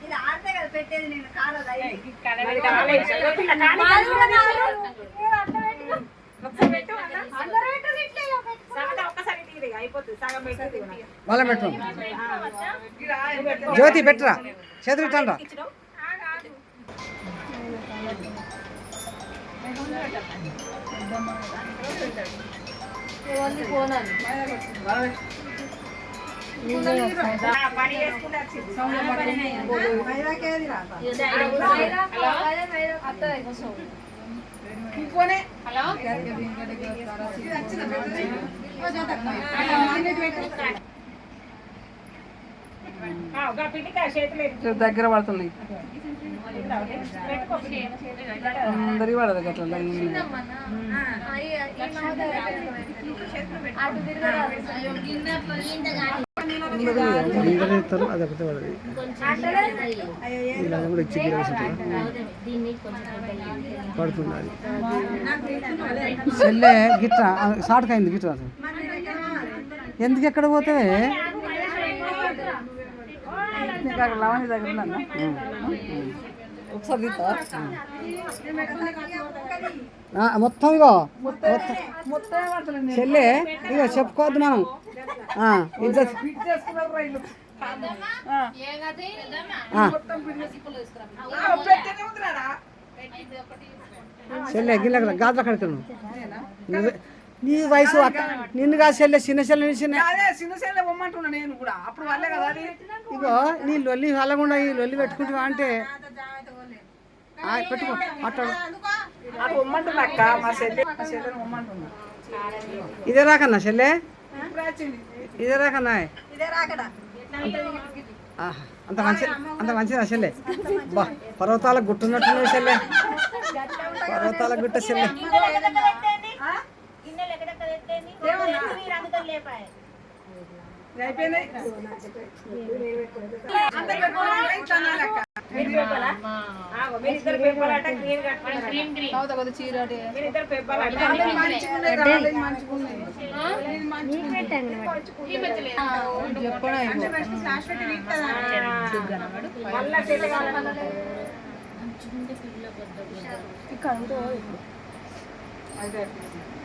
ఇది ఆడితే కదా పెట్టేది నేను వాళ్ళ పెట్టు జ్యోతి పెట్టరా చేతులు ఇట్టండ్రా దగ్గర పడుతున్నాయి అందరి పడదు అట్లా అదొకటి పడదు ఇలా కూడా ఇచ్చి పడుతుంది అది చెల్లె గిట్ట షార్ట్కి అయింది గిట్ట ఎందుకు ఎక్కడ పోతే లవణి దగ్గర ఒకసారి మొత్తం ఇగో చెల్లె ఇగో చెప్పుకోవద్దు మనం చెల్లె గిల్ల గాజుల కడుతున్నావు నీ వయసు నిన్ను కాదు చెల్లె చిన్న చెల్లె చిన్న చెల్లె పొమ్మంటున్నా నేను కూడా అప్పుడు వాళ్ళే కదా ఇగో నీ లొల్లి వాళ్ళకుండా ఈ లొల్లి పెట్టుకుంటున్నా అంటే పెట్టుకో మాట్లాడు ఇదే రాకన్నా చెల్లె ఇదే రాకన్నా అంత మంచిదా చెల్లె బా పర్వతాల గుట్టున్నట్టున్నాయి చెల్లె పర్వతాల గుట్ట చెల్లె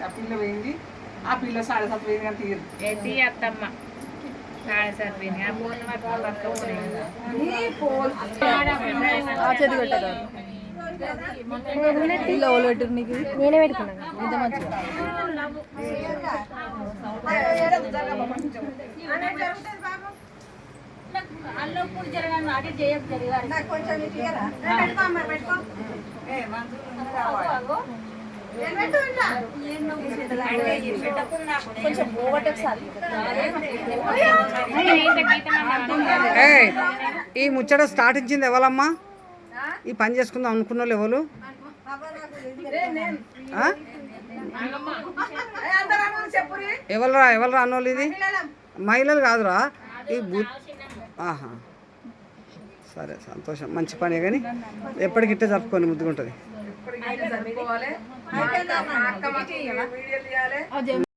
ఆ పిల్ల పోయింది ఆ పిల్ల 7:30 పోయింది కానీ తీరు అత్తమ్మ 7:30 పోయింది ఆ చేతి పెట్టారు నీకు నేనే పెట్టుకున్నాను ఇంత మంచిగా అల్లప్పుడు జరగాను అటు చేయొచ్చు ఈ ముచ్చట స్టార్ట్ ఇచ్చింది ఎవరమ్మా ఈ పని చేసుకుందాం అనుకున్న వాళ్ళు ఎవరు ఎవరు అన్నోళ్ళు ఇది మహిళలు కాదురా ఈ ఆహా సరే సంతోషం మంచి పనే కానీ ఎప్పటికిట్టే జరుపుకొని ముద్దుకుంటుంది.